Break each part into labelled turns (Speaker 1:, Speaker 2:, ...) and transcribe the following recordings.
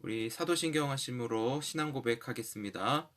Speaker 1: 우리 사도신경 하심으로 신앙 고백하겠습니다.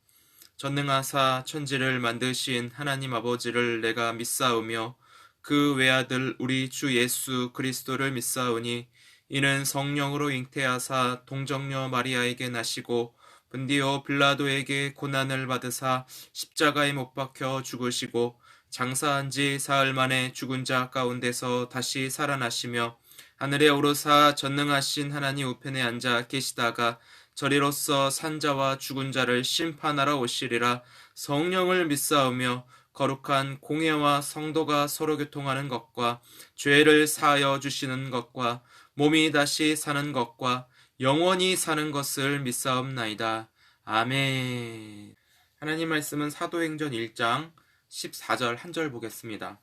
Speaker 1: 전능하사 천지를 만드신 하나님 아버지를 내가 믿사오며 그 외아들 우리 주 예수 그리스도를 믿사오니 이는 성령으로 잉태하사 동정녀 마리아에게 나시고 본디오 빌라도에게 고난을 받으사 십자가에 못 박혀 죽으시고 장사한 지 사흘 만에 죽은 자 가운데서 다시 살아나시며 하늘에 오르사 전능하신 하나님 우편에 앉아 계시다가 저리로서 산자와 죽은 자를 심판하러 오시리라. 성령을 믿사오며 거룩한 공예와 성도가 서로 교통하는 것과 죄를 사하여 주시는 것과 몸이 다시 사는 것과 영원히 사는 것을 믿사옵나이다. 아멘. 하나님 말씀은 사도행전 1장 14절 한 절 보겠습니다.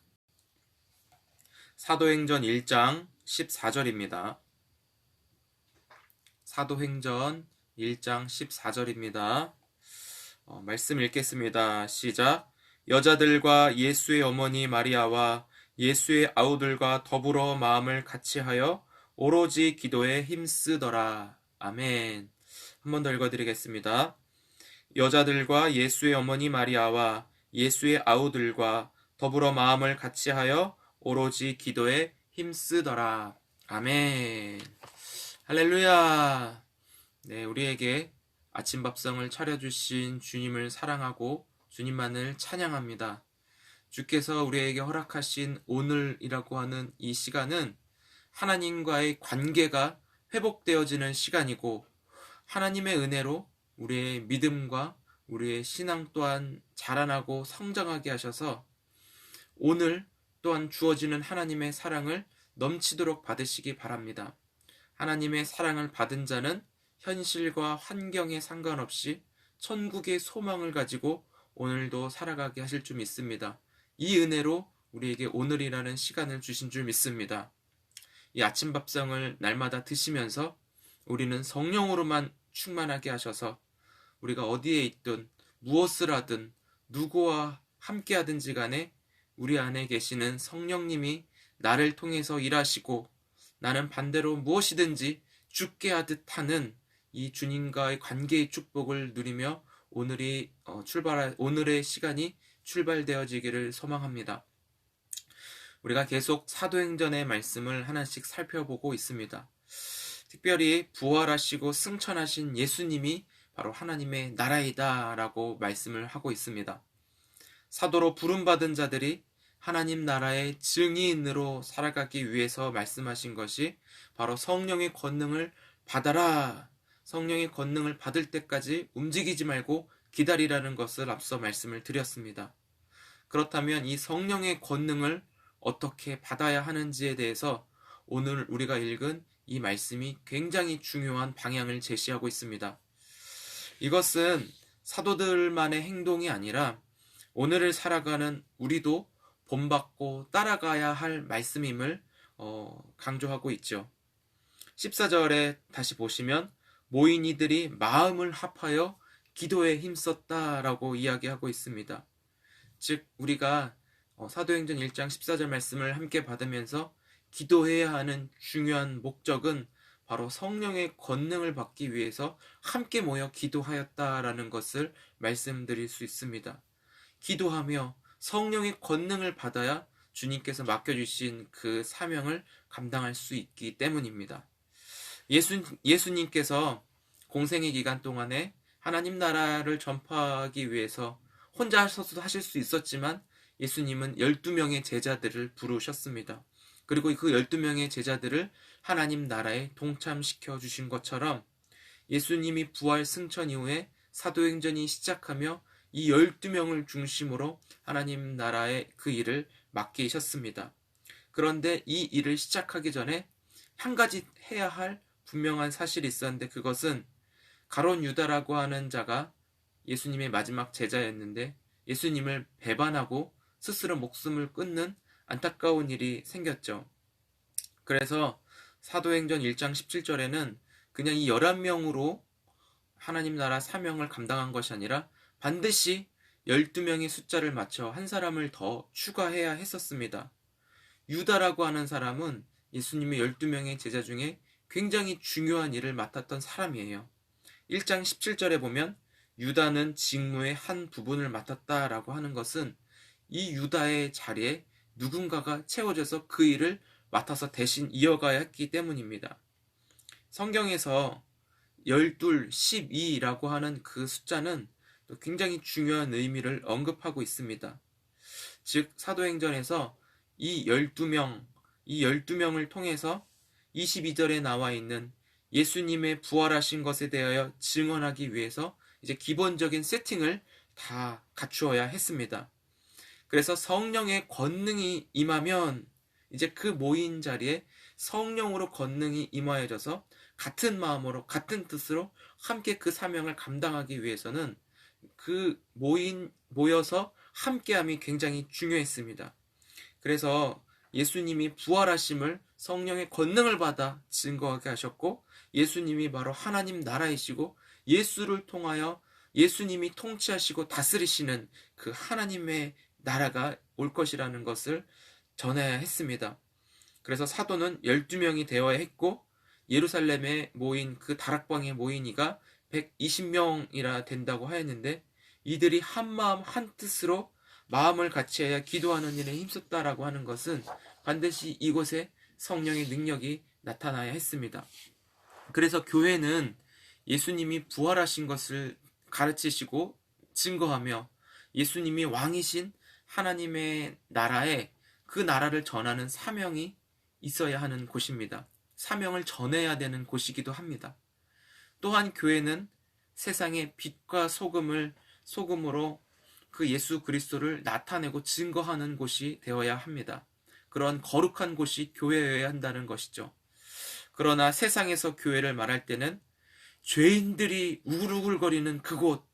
Speaker 1: 사도행전 1장 14절입니다. 사도행전 1장 14절입니다. 말씀 읽겠습니다. 시작. 여자들과 예수의 어머니 마리아와 예수의 아우들과 더불어 마음을 같이하여 오로지 기도에 힘쓰더라. 아멘. 한 번 더 읽어드리겠습니다. 여자들과 예수의 어머니 마리아와 예수의 아우들과 더불어 마음을 같이하여 오로지 기도에 힘쓰더라. 아멘. 할렐루야. 네, 우리에게 아침 밥상을 차려주신 주님을 사랑하고 주님만을 찬양합니다. 주께서 우리에게 허락하신 오늘이라고 하는 이 시간은 하나님과의 관계가 회복되어지는 시간이고 하나님의 은혜로 우리의 믿음과 우리의 신앙 또한 자라나고 성장하게 하셔서 오늘 또한 주어지는 하나님의 사랑을 넘치도록 받으시기 바랍니다. 하나님의 사랑을 받은 자는 현실과 환경에 상관없이 천국의 소망을 가지고 오늘도 살아가게 하실 줄 믿습니다. 이 은혜로 우리에게 오늘이라는 시간을 주신 줄 믿습니다. 이 아침 밥상을 날마다 드시면서 우리는 성령으로만 충만하게 하셔서 우리가 어디에 있든 무엇을 하든 누구와 함께 하든지 간에 우리 안에 계시는 성령님이 나를 통해서 일하시고 나는 반대로 무엇이든지 죽게 하듯 하는 이 주님과의 관계의 축복을 누리며 오늘의 시간이 출발되어지기를 소망합니다. 우리가 계속 사도행전의 말씀을 하나씩 살펴보고 있습니다. 특별히 부활하시고 승천하신 예수님이 바로 하나님의 나라이다 라고 말씀을 하고 있습니다. 사도로 부름받은 자들이 하나님 나라의 증인으로 살아가기 위해서 말씀하신 것이 바로 성령의 권능을 받아라. 성령의 권능을 받을 때까지 움직이지 말고 기다리라는 것을 앞서 말씀을 드렸습니다. 그렇다면 이 성령의 권능을 어떻게 받아야 하는지에 대해서 오늘 우리가 읽은 이 말씀이 굉장히 중요한 방향을 제시하고 있습니다. 이것은 사도들만의 행동이 아니라 오늘을 살아가는 우리도 본받고 따라가야 할 말씀임을 강조하고 있죠. 14절에 다시 보시면 모인 이들이 마음을 합하여 기도에 힘썼다라고 이야기하고 있습니다. 즉 우리가 사도행전 1장 14절 말씀을 함께 받으면서 기도해야 하는 중요한 목적은 바로 성령의 권능을 받기 위해서 함께 모여 기도하였다라는 것을 말씀드릴 수 있습니다. 기도하며 성령의 권능을 받아야 주님께서 맡겨주신 그 사명을 감당할 수 있기 때문입니다. 예수님께서 공생의 기간 동안에 하나님 나라를 전파하기 위해서 혼자 하실 수 있었지만 예수님은 12명의 제자들을 부르셨습니다. 그리고 그 12명의 제자들을 하나님 나라에 동참시켜 주신 것처럼 예수님이 부활 승천 이후에 사도행전이 시작하며 이 12명을 중심으로 하나님 나라의 그 일을 맡기셨습니다. 그런데 이 일을 시작하기 전에 한 가지 해야 할 분명한 사실이 있었는데 그것은 가룟 유다라고 하는 자가 예수님의 마지막 제자였는데 예수님을 배반하고 스스로 목숨을 끊는 안타까운 일이 생겼죠. 그래서 사도행전 1장 17절에는 그냥 이 11명으로 하나님 나라 사명을 감당한 것이 아니라 반드시 12명의 숫자를 맞춰 한 사람을 더 추가해야 했었습니다. 유다라고 하는 사람은 예수님의 12명의 제자 중에 굉장히 중요한 일을 맡았던 사람이에요. 1장 17절에 보면 유다는 직무의 한 부분을 맡았다라고 하는 것은 이 유다의 자리에 누군가가 채워져서 그 일을 맡아서 대신 이어가야 했기 때문입니다. 성경에서 12, 12라고 하는 그 숫자는 또 굉장히 중요한 의미를 언급하고 있습니다. 즉 사도행전에서 이 12명을 통해서 22절에 나와 있는 예수님의 부활하신 것에 대하여 증언하기 위해서 이제 기본적인 세팅을 다 갖추어야 했습니다. 그래서 성령의 권능이 임하면 이제 그 모인 자리에 성령으로 권능이 임하여져서 같은 마음으로 같은 뜻으로 함께 그 사명을 감당하기 위해서는 그 모여서 함께함이 굉장히 중요했습니다. 그래서 예수님이 부활하심을 성령의 권능을 받아 증거하게 하셨고, 예수님이 바로 하나님 나라이시고 예수를 통하여 예수님이 통치하시고 다스리시는 그 하나님의 나라가 올 것이라는 것을 전해야 했습니다. 그래서 사도는 12명이 되어야 했고, 예루살렘에 모인 그 다락방에 모인 이가 120명이라 된다고 하였는데, 이들이 한 마음 한 뜻으로 마음을 같이하여 기도하는 일에 힘썼다라고 하는 것은 반드시 이곳에 성령의 능력이 나타나야 했습니다. 그래서 교회는 예수님이 부활하신 것을 가르치시고 증거하며 예수님이 왕이신 하나님의 나라에 그 나라를 전하는 사명이 있어야 하는 곳입니다. 사명을 전해야 되는 곳이기도 합니다. 또한 교회는 세상의 빛과 소금으로 그 예수 그리스도를 나타내고 증거하는 곳이 되어야 합니다. 그런 거룩한 곳이 교회여야 한다는 것이죠. 그러나 세상에서 교회를 말할 때는 죄인들이 우글우글거리는 그곳,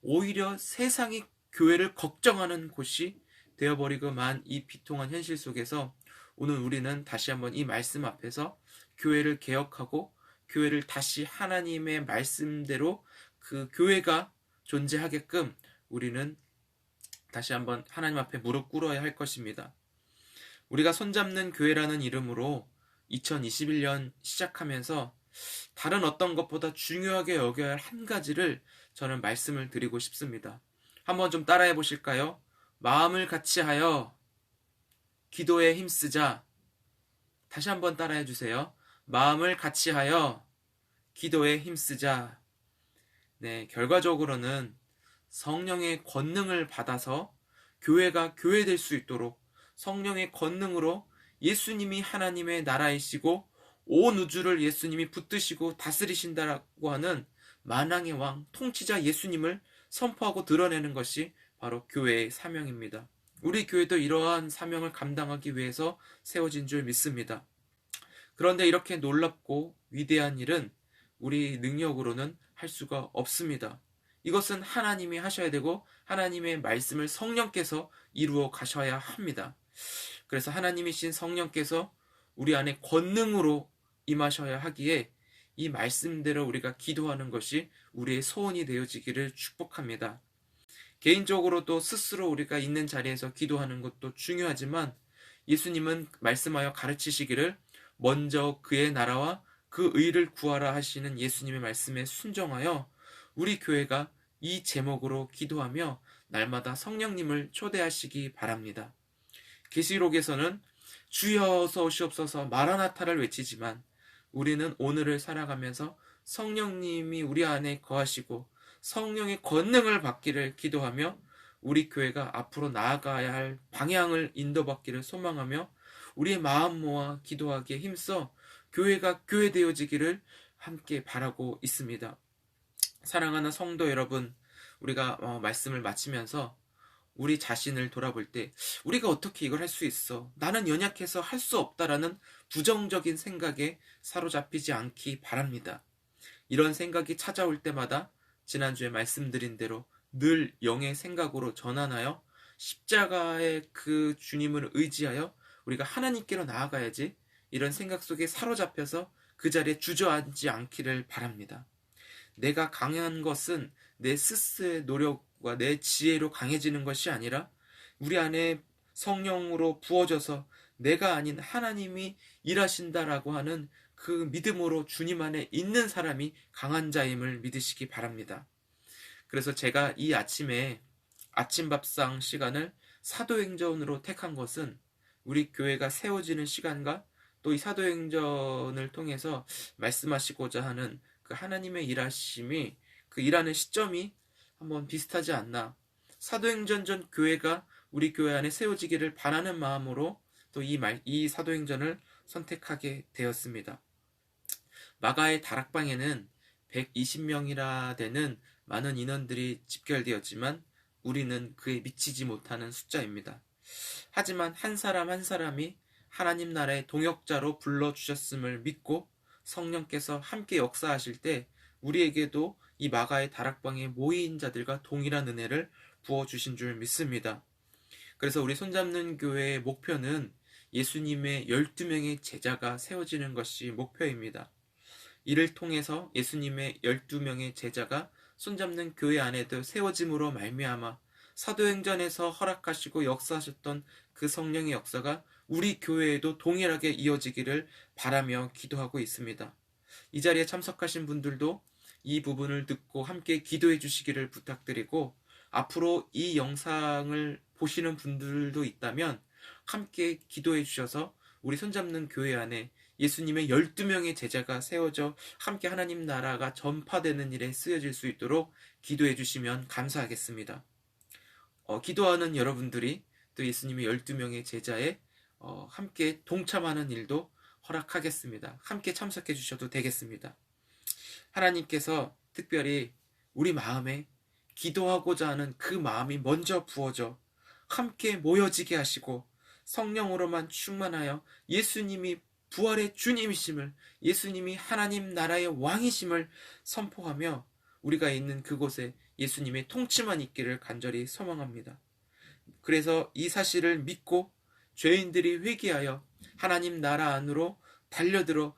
Speaker 1: 오히려 세상이 교회를 걱정하는 곳이 되어버리고만 이 비통한 현실 속에서 오늘 우리는 다시 한번 이 말씀 앞에서 교회를 개혁하고 교회를 다시 하나님의 말씀대로 그 교회가 존재하게끔 우리는 다시 한번 하나님 앞에 무릎 꿇어야 할 것입니다. 우리가 손잡는 교회라는 이름으로 2021년 시작하면서 다른 어떤 것보다 중요하게 여겨야 할 한 가지를 저는 말씀을 드리고 싶습니다. 한번 좀 따라해 보실까요? 마음을 같이하여 기도에 힘쓰자. 다시 한번 따라해 주세요. 마음을 같이하여 기도에 힘쓰자. 네, 결과적으로는 성령의 권능을 받아서 교회가 교회될 수 있도록 성령의 권능으로 예수님이 하나님의 나라이시고 온 우주를 예수님이 붙드시고 다스리신다라고 하는 만왕의 왕 통치자 예수님을 선포하고 드러내는 것이 바로 교회의 사명입니다. 우리 교회도 이러한 사명을 감당하기 위해서 세워진 줄 믿습니다. 그런데 이렇게 놀랍고 위대한 일은 우리 능력으로는 할 수가 없습니다. 이것은 하나님이 하셔야 되고 하나님의 말씀을 성령께서 이루어 가셔야 합니다. 그래서 하나님이신 성령께서 우리 안에 권능으로 임하셔야 하기에 이 말씀대로 우리가 기도하는 것이 우리의 소원이 되어지기를 축복합니다. 개인적으로도 스스로 우리가 있는 자리에서 기도하는 것도 중요하지만 예수님은 말씀하여 가르치시기를 먼저 그의 나라와 그 의를 구하라 하시는 예수님의 말씀에 순종하여 우리 교회가 이 제목으로 기도하며 날마다 성령님을 초대하시기 바랍니다. 계시록에서는 주여 어서 오시옵소서 마라나타를 외치지만 우리는 오늘을 살아가면서 성령님이 우리 안에 거하시고 성령의 권능을 받기를 기도하며 우리 교회가 앞으로 나아가야 할 방향을 인도받기를 소망하며 우리의 마음 모아 기도하기에 힘써 교회가 교회되어지기를 함께 바라고 있습니다. 사랑하는 성도 여러분, 우리가 말씀을 마치면서 우리 자신을 돌아볼 때 우리가 어떻게 이걸 할 수 있어? 나는 연약해서 할 수 없다라는 부정적인 생각에 사로잡히지 않기 바랍니다. 이런 생각이 찾아올 때마다 지난주에 말씀드린 대로 늘 영의 생각으로 전환하여 십자가의 그 주님을 의지하여 우리가 하나님께로 나아가야지 이런 생각 속에 사로잡혀서 그 자리에 주저앉지 않기를 바랍니다. 내가 강한 것은 내 스스로의 노력과 내 지혜로 강해지는 것이 아니라 우리 안에 성령으로 부어져서 내가 아닌 하나님이 일하신다라고 하는 그 믿음으로 주님 안에 있는 사람이 강한 자임을 믿으시기 바랍니다. 그래서 제가 이 아침에 아침 밥상 시간을 사도행전으로 택한 것은 우리 교회가 세워지는 시간과 또 이 사도행전을 통해서 말씀하시고자 하는 그 하나님의 일하심이, 그 일하는 시점이 한번 비슷하지 않나. 사도행전 전 교회가 우리 교회 안에 세워지기를 바라는 마음으로 또 이 사도행전을 선택하게 되었습니다. 마가의 다락방에는 120명이라 되는 많은 인원들이 집결되었지만 우리는 그에 미치지 못하는 숫자입니다. 하지만 한 사람 한 사람이 하나님 나라의 동역자로 불러주셨음을 믿고 성령께서 함께 역사하실 때 우리에게도 이 마가의 다락방에 모인 자들과 동일한 은혜를 부어주신 줄 믿습니다. 그래서 우리 손잡는 교회의 목표는 예수님의 12명의 제자가 세워지는 것이 목표입니다. 이를 통해서 예수님의 12명의 제자가 손잡는 교회 안에도 세워짐으로 말미암아 사도행전에서 허락하시고 역사하셨던 그 성령의 역사가 우리 교회에도 동일하게 이어지기를 바라며 기도하고 있습니다. 이 자리에 참석하신 분들도 이 부분을 듣고 함께 기도해 주시기를 부탁드리고, 앞으로 이 영상을 보시는 분들도 있다면 함께 기도해 주셔서 우리 손잡는 교회 안에 예수님의 12명의 제자가 세워져 함께 하나님 나라가 전파되는 일에 쓰여질 수 있도록 기도해 주시면 감사하겠습니다. 기도하는 여러분들이 또 예수님의 12명의 제자에 함께 동참하는 일도 허락하겠습니다. 함께 참석해 주셔도 되겠습니다. 하나님께서 특별히 우리 마음에 기도하고자 하는 그 마음이 먼저 부어져 함께 모여지게 하시고 성령으로만 충만하여 예수님이 부활의 주님이심을, 예수님이 하나님 나라의 왕이심을 선포하며 우리가 있는 그곳에 예수님의 통치만 있기를 간절히 소망합니다. 그래서 이 사실을 믿고 죄인들이 회개하여 하나님 나라 안으로 달려들어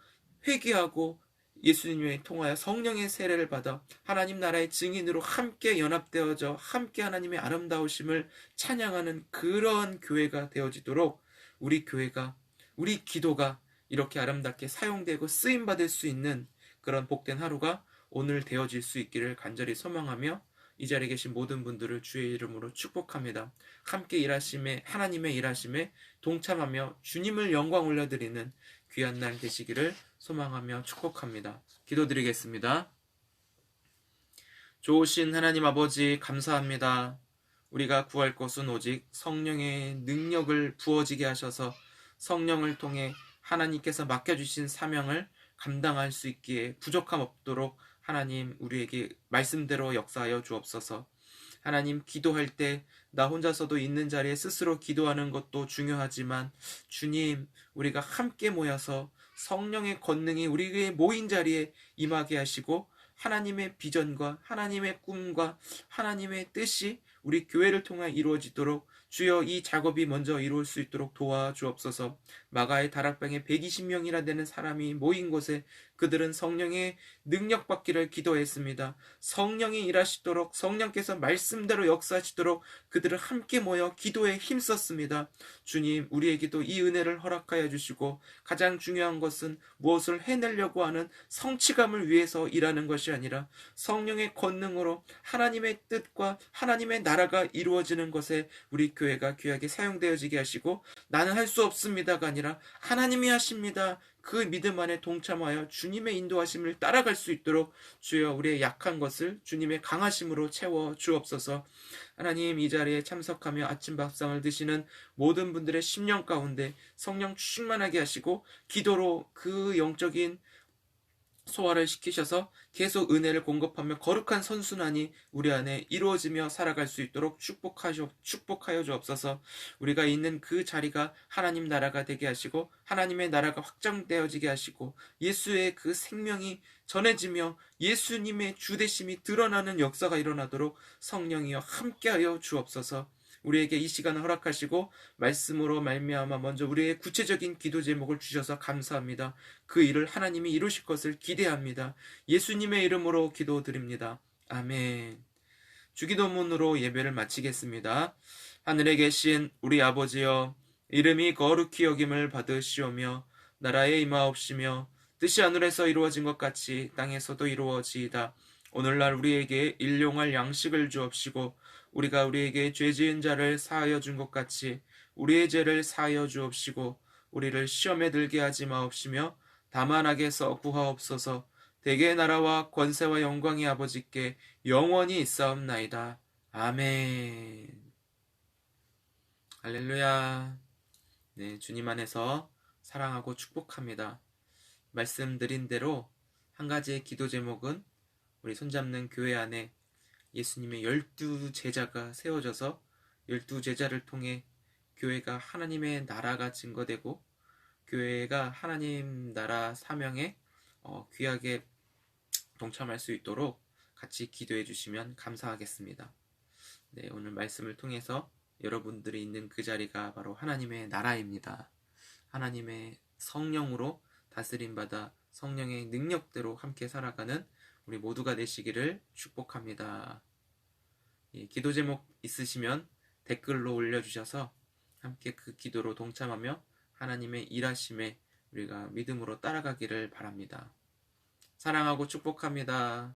Speaker 1: 회개하고 예수님에 통하여 성령의 세례를 받아 하나님 나라의 증인으로 함께 연합되어져 함께 하나님의 아름다우심을 찬양하는 그런 교회가 되어지도록 우리 교회가, 우리 기도가 이렇게 아름답게 사용되고 쓰임받을 수 있는 그런 복된 하루가 오늘 되어질 수 있기를 간절히 소망하며 이 자리에 계신 모든 분들을 주의 이름으로 축복합니다. 함께 일하심에, 하나님의 일하심에 동참하며 주님을 영광 올려드리는 귀한 날 되시기를 소망하며 축복합니다. 기도드리겠습니다. 좋으신 하나님 아버지 감사합니다. 우리가 구할 것은 오직 성령의 능력을 부어지게 하셔서 성령을 통해 하나님께서 맡겨주신 사명을 감당할 수 있기에 부족함 없도록 하나님 우리에게 말씀대로 역사하여 주옵소서. 하나님, 기도할 때 나 혼자서도 있는 자리에 스스로 기도하는 것도 중요하지만 주님, 우리가 함께 모여서 성령의 권능이 우리의 모인 자리에 임하게 하시고 하나님의 비전과 하나님의 꿈과 하나님의 뜻이 우리 교회를 통해 이루어지도록 주여 이 작업이 먼저 이루어질 수 있도록 도와주옵소서. 마가의 다락방에 120명이나 되는 사람이 모인 곳에 그들은 성령의 능력 받기를 기도했습니다. 성령이 일하시도록, 성령께서 말씀대로 역사하시도록 그들은 함께 모여 기도에 힘썼습니다. 주님, 우리에게도 이 은혜를 허락하여 주시고 가장 중요한 것은 무엇을 해내려고 하는 성취감을 위해서 일하는 것이 아니라 성령의 권능으로 하나님의 뜻과 하나님의 나라가 이루어지는 것에 우리 교회가 귀하게 사용되어지게 하시고 나는 할 수 없습니다가 아니라 하나님이 하십니다. 그 믿음 안에 동참하여 주님의 인도하심을 따라갈 수 있도록 주여 우리의 약한 것을 주님의 강하심으로 채워 주옵소서. 하나님, 이 자리에 참석하며 아침 밥상을 드시는 모든 분들의 심령 가운데 성령 충만하게 하시고 기도로 그 영적인 소화를 시키셔서 계속 은혜를 공급하며 거룩한 선순환이 우리 안에 이루어지며 살아갈 수 있도록 축복하여 주옵소서. 우리가 있는 그 자리가 하나님 나라가 되게 하시고 하나님의 나라가 확장되어지게 하시고 예수의 그 생명이 전해지며 예수님의 주되심이 드러나는 역사가 일어나도록 성령이여 함께하여 주옵소서. 우리에게 이 시간을 허락하시고 말씀으로 말미암아 먼저 우리의 구체적인 기도 제목을 주셔서 감사합니다. 그 일을 하나님이 이루실 것을 기대합니다. 예수님의 이름으로 기도드립니다. 아멘. 주기도문으로 예배를 마치겠습니다. 하늘에 계신 우리 아버지여, 이름이 거룩히 여김을 받으시오며 나라에 임하옵시며 뜻이 하늘에서 이루어진 것 같이 땅에서도 이루어지이다. 오늘날 우리에게 일용할 양식을 주옵시고 우리가 우리에게 죄 지은 자를 사하여 준 것 같이 우리의 죄를 사하여 주옵시고 우리를 시험에 들게 하지 마옵시며 다만 악에서 구하옵소서. 대개의 나라와 권세와 영광이 아버지께 영원히 있사옵나이다. 아멘. 할렐루야. 네, 주님 안에서 사랑하고 축복합니다. 말씀드린 대로 한 가지의 기도 제목은 우리 손잡는 교회 안에 예수님의 12제자가 세워져서 12제자를 통해 교회가 하나님의 나라가 증거되고 교회가 하나님 나라 사명에 귀하게 동참할 수 있도록 같이 기도해 주시면 감사하겠습니다. 네, 오늘 말씀을 통해서 여러분들이 있는 그 자리가 바로 하나님의 나라입니다. 하나님의 성령으로 다스림받아 성령의 능력대로 함께 살아가는 우리 모두가 되시기를 축복합니다. 기도 제목 있으시면 댓글로 올려주셔서 함께 그 기도로 동참하며 하나님의 일하심에 우리가 믿음으로 따라가기를 바랍니다. 사랑하고 축복합니다.